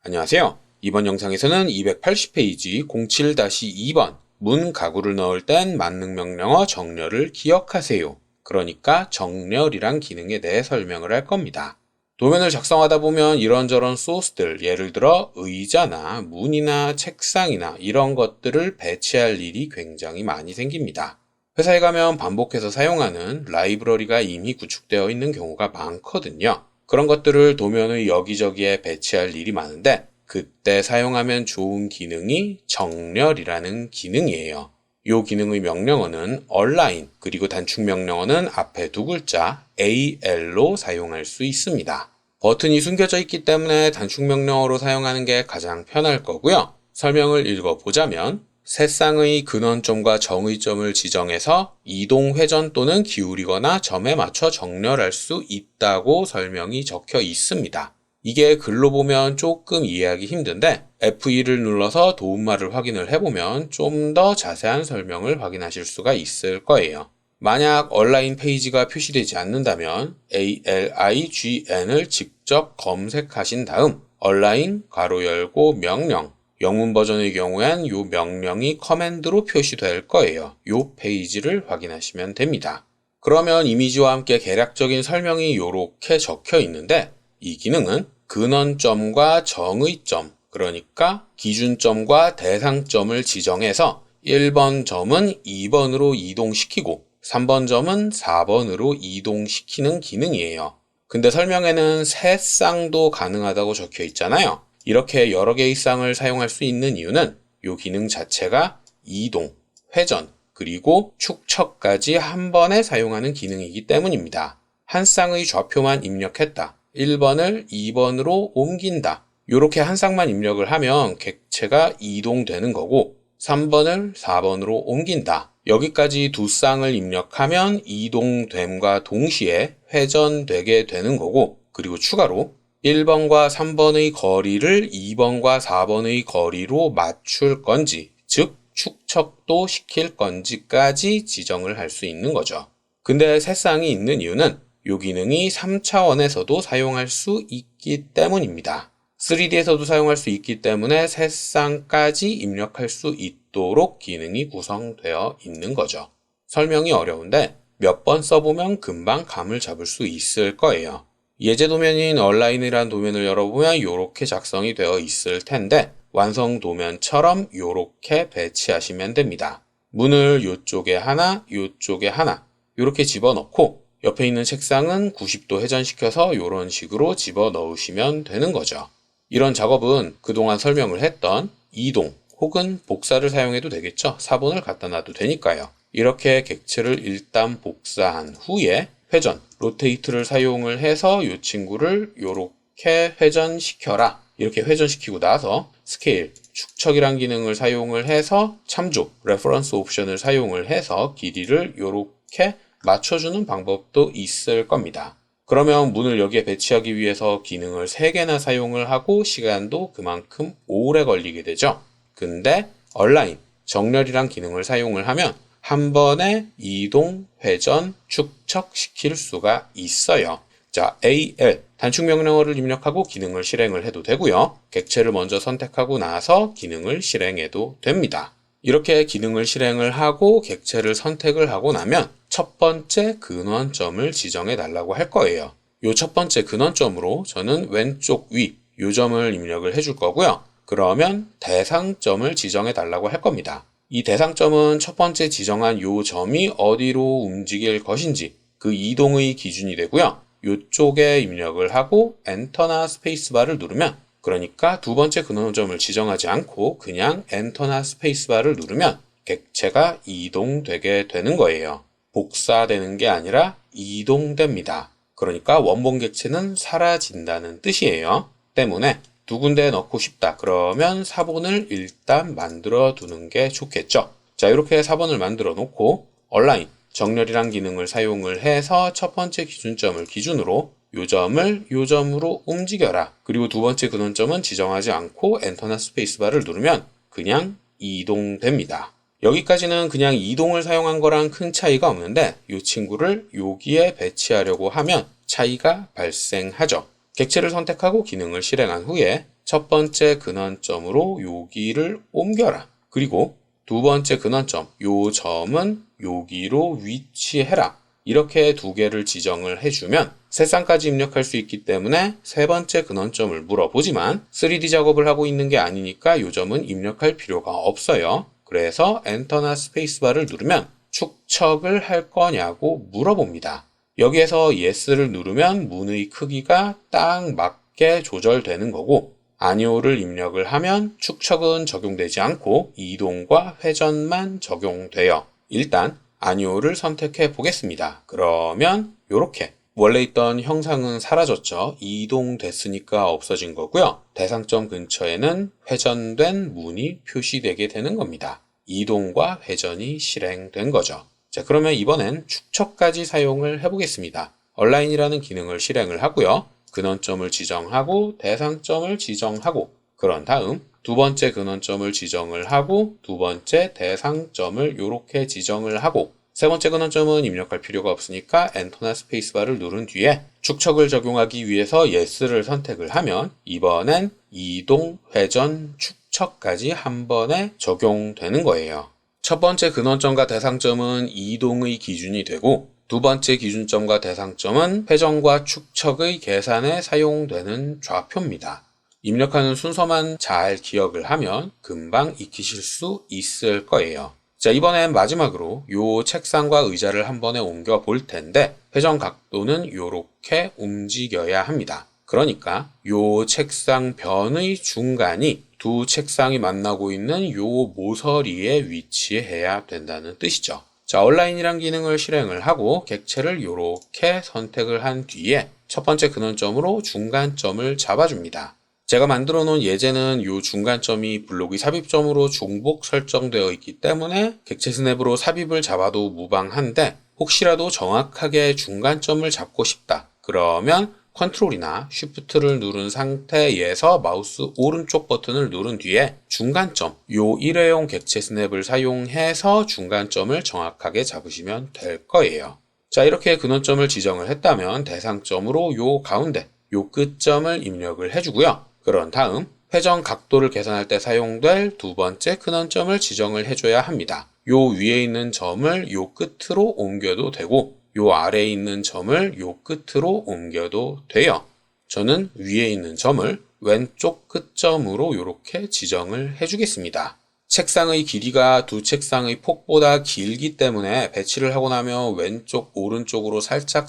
안녕하세요. 이번 영상에서는 280페이지 07-2번 문 가구를 넣을 땐 만능 명령어 정렬을 기억하세요. 그러니까 정렬이란 기능에 대해 설명을 할 겁니다. 도면을 작성하다 보면 이런저런 소스들, 예를 들어 의자나 문이나 책상이나 이런 것들을 배치할 일이 굉장히 많이 생깁니다. 회사에 가면 반복해서 사용하는 라이브러리가 이미 구축되어 있는 경우가 많거든요. 그런 것들을 도면의 여기저기에 배치할 일이 많은데 그때 사용하면 좋은 기능이 정렬이라는 기능이에요. 이 기능의 명령어는 align 그리고 단축 명령어는 앞에 두 글자 AL로 사용할 수 있습니다. 버튼이 숨겨져 있기 때문에 단축 명령어로 사용하는 게 가장 편할 거고요. 설명을 읽어보자면 세 쌍의 근원점과 정의점을 지정해서 이동, 회전 또는 기울이거나 점에 맞춰 정렬할 수 있다고 설명이 적혀 있습니다. 이게 글로 보면 조금 이해하기 힘든데 F2를 눌러서 도움말을 확인을 해보면 좀 더 자세한 설명을 확인하실 수가 있을 거예요. 만약 얼라인 페이지가 표시되지 않는다면 ALIGN을 직접 검색하신 다음 얼라인 괄호 열고 명령 영문 버전의 경우엔 이 명령이 커맨드로 표시될 거예요. 이 페이지를 확인하시면 됩니다. 그러면 이미지와 함께 개략적인 설명이 이렇게 적혀 있는데 이 기능은 근원점과 정의점, 그러니까 기준점과 대상점을 지정해서 1번 점은 2번으로 이동시키고 3번 점은 4번으로 이동시키는 기능이에요. 근데 설명에는 세 쌍도 가능하다고 적혀 있잖아요. 이렇게 여러 개의 쌍을 사용할 수 있는 이유는 이 기능 자체가 이동, 회전, 그리고 축척까지 한 번에 사용하는 기능이기 때문입니다. 한 쌍의 좌표만 입력했다. 1번을 2번으로 옮긴다. 이렇게 한 쌍만 입력을 하면 객체가 이동되는 거고 3번을 4번으로 옮긴다. 여기까지 두 쌍을 입력하면 이동됨과 동시에 회전되게 되는 거고 그리고 추가로 1번과 3번의 거리를 2번과 4번의 거리로 맞출 건지, 즉 축척도 시킬 건지까지 지정을 할 수 있는 거죠. 근데 세 쌍이 있는 이유는 이 기능이 3차원에서도 사용할 수 있기 때문입니다. 3D에서도 사용할 수 있기 때문에 세 쌍까지 입력할 수 있도록 기능이 구성되어 있는 거죠. 설명이 어려운데 몇 번 써보면 금방 감을 잡을 수 있을 거예요. 예제 도면인 얼라인이란 도면을 열어보면 이렇게 작성이 되어 있을 텐데 완성 도면처럼 이렇게 배치하시면 됩니다. 문을 이쪽에 하나, 이쪽에 하나 이렇게 집어넣고 옆에 있는 책상은 90도 회전시켜서 이런 식으로 집어넣으시면 되는 거죠. 이런 작업은 그동안 설명을 했던 이동 혹은 복사를 사용해도 되겠죠. 사본을 갖다 놔도 되니까요. 이렇게 객체를 일단 복사한 후에 회전, 로테이트를 사용을 해서 이 친구를 이렇게 회전시켜라. 이렇게 회전시키고 나서 스케일, 축척이란 기능을 사용을 해서 참조, 레퍼런스 옵션을 사용을 해서 길이를 이렇게 맞춰주는 방법도 있을 겁니다. 그러면 문을 여기에 배치하기 위해서 기능을 3개나 사용을 하고 시간도 그만큼 오래 걸리게 되죠. 근데 얼라인, 정렬이란 기능을 사용을 하면 한 번에 이동, 회전, 축척 시킬 수가 있어요. 자, AL, 단축 명령어를 입력하고 기능을 실행을 해도 되고요. 객체를 먼저 선택하고 나서 기능을 실행해도 됩니다. 이렇게 기능을 실행을 하고 객체를 선택을 하고 나면 첫 번째 근원점을 지정해 달라고 할 거예요. 이 첫 번째 근원점으로 저는 왼쪽 위, 이 점을 입력을 해줄 거고요. 그러면 대상점을 지정해 달라고 할 겁니다. 이 대상점은 첫 번째 지정한 이 점이 어디로 움직일 것인지 그 이동의 기준이 되고요. 이쪽에 입력을 하고 엔터나 스페이스바를 누르면 그러니까 두 번째 근원점을 지정하지 않고 그냥 엔터나 스페이스바를 누르면 객체가 이동되게 되는 거예요. 복사되는 게 아니라 이동됩니다. 그러니까 원본 객체는 사라진다는 뜻이에요. 때문에 두 군데 넣고 싶다. 그러면 사본을 일단 만들어 두는 게 좋겠죠. 자, 이렇게 사본을 만들어 놓고 얼라인, 정렬이란 기능을 사용을 해서 첫 번째 기준점을 기준으로 요 점을 요 점으로 움직여라. 그리고 두 번째 근원점은 지정하지 않고 엔터나 스페이스바를 누르면 그냥 이동됩니다. 여기까지는 그냥 이동을 사용한 거랑 큰 차이가 없는데 이 친구를 여기에 배치하려고 하면 차이가 발생하죠. 객체를 선택하고 기능을 실행한 후에 첫 번째 근원점으로 여기를 옮겨라. 그리고 두 번째 근원점, 요 점은 여기로 위치해라. 이렇게 두 개를 지정을 해주면 세 쌍까지 입력할 수 있기 때문에 세 번째 근원점을 물어보지만 3D 작업을 하고 있는 게 아니니까 요 점은 입력할 필요가 없어요. 그래서 엔터나 스페이스바를 누르면 축척을 할 거냐고 물어봅니다. 여기에서 yes를 누르면 문의 크기가 딱 맞게 조절되는 거고, 아니오를 입력을 하면 축척은 적용되지 않고 이동과 회전만 적용돼요. 일단 아니오를 선택해 보겠습니다. 그러면 이렇게 원래 있던 형상은 사라졌죠. 이동됐으니까 없어진 거고요. 대상점 근처에는 회전된 문이 표시되게 되는 겁니다. 이동과 회전이 실행된 거죠. 자, 그러면 이번엔 축척까지 사용을 해보겠습니다. 얼라인이라는 기능을 실행을 하고요. 근원점을 지정하고 대상점을 지정하고, 그런 다음 두 번째 근원점을 지정을 하고 두 번째 대상점을 이렇게 지정을 하고, 세 번째 근원점은 입력할 필요가 없으니까 엔터나 스페이스바를 누른 뒤에 축척을 적용하기 위해서 yes를 선택을 하면 이번엔 이동, 회전, 축척까지 한 번에 적용되는 거예요. 첫 번째 근원점과 대상점은 이동의 기준이 되고, 두 번째 기준점과 대상점은 회전과 축척의 계산에 사용되는 좌표입니다. 입력하는 순서만 잘 기억을 하면 금방 익히실 수 있을 거예요. 자, 이번엔 마지막으로 요 책상과 의자를 한 번에 옮겨 볼 텐데, 회전 각도는 이렇게 움직여야 합니다. 그러니까 요 책상 변의 중간이 두 책상이 만나고 있는 요 모서리에 위치해야 된다는 뜻이죠. 자, 얼라인이란 기능을 실행을 하고 객체를 이렇게 선택을 한 뒤에 첫 번째 근원점으로 중간점을 잡아줍니다. 제가 만들어 놓은 예제는 이 중간점이 블록의 삽입점으로 중복 설정되어 있기 때문에 객체 스냅으로 삽입을 잡아도 무방한데, 혹시라도 정확하게 중간점을 잡고 싶다. 그러면 컨트롤이나 쉬프트를 누른 상태에서 마우스 오른쪽 버튼을 누른 뒤에 중간점, 요 일회용 객체 스냅을 사용해서 중간점을 정확하게 잡으시면 될 거예요. 자, 이렇게 근원점을 지정을 했다면 대상점으로 요 가운데, 요 끝점을 입력을 해주고요. 그런 다음 회전 각도를 계산할 때 사용될 두 번째 근원점을 지정을 해줘야 합니다. 요 위에 있는 점을 요 끝으로 옮겨도 되고, 요 아래에 있는 점을 요 끝으로 옮겨도 돼요. 저는 위에 있는 점을 왼쪽 끝점으로 이렇게 지정을 해주겠습니다. 책상의 길이가 두 책상의 폭보다 길기 때문에 배치를 하고 나면 왼쪽 오른쪽으로 살짝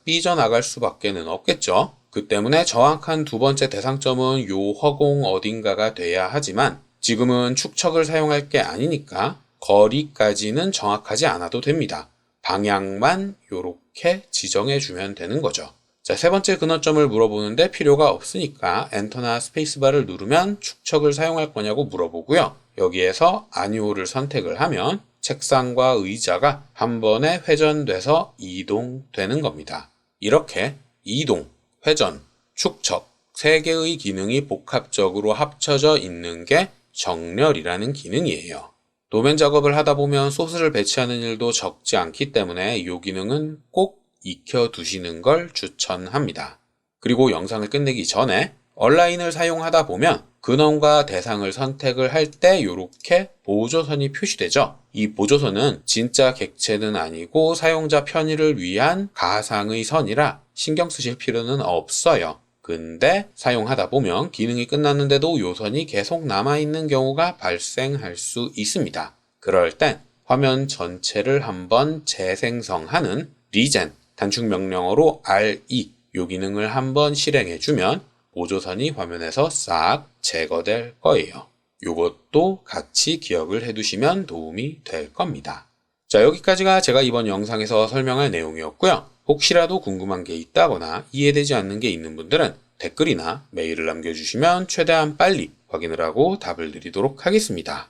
삐져나갈 수밖에는 없겠죠. 그 때문에 정확한 두 번째 대상점은 요 허공 어딘가가 돼야 하지만, 지금은 축척을 사용할 게 아니니까 거리까지는 정확하지 않아도 됩니다. 방향만 요렇게 지정해 주면 되는 거죠. 자, 세 번째 근원점을 물어보는데 필요가 없으니까 엔터나 스페이스바를 누르면 축척을 사용할 거냐고 물어보고요. 여기에서 아니오를 선택을 하면 책상과 의자가 한 번에 회전돼서 이동되는 겁니다. 이렇게 이동, 회전, 축척 세 개의 기능이 복합적으로 합쳐져 있는 게 정렬이라는 기능이에요. 도면 작업을 하다 보면 소스를 배치하는 일도 적지 않기 때문에 이 기능은 꼭 익혀두시는 걸 추천합니다. 그리고 영상을 끝내기 전에 얼라인을 사용하다 보면 근원과 대상을 선택을 할 때 이렇게 보조선이 표시되죠. 이 보조선은 진짜 객체는 아니고 사용자 편의를 위한 가상의 선이라 신경 쓰실 필요는 없어요. 근데 사용하다 보면 기능이 끝났는데도 요 선이 계속 남아있는 경우가 발생할 수 있습니다. 그럴 땐 화면 전체를 한번 재생성하는 리젠, 단축 명령어로 RE 요 기능을 한번 실행해주면 보조선이 화면에서 싹 제거될 거예요. 요것도 같이 기억을 해두시면 도움이 될 겁니다. 자, 여기까지가 제가 이번 영상에서 설명할 내용이었고요. 혹시라도 궁금한 게 있다거나 이해되지 않는 게 있는 분들은 댓글이나 메일을 남겨주시면 최대한 빨리 확인을 하고 답을 드리도록 하겠습니다.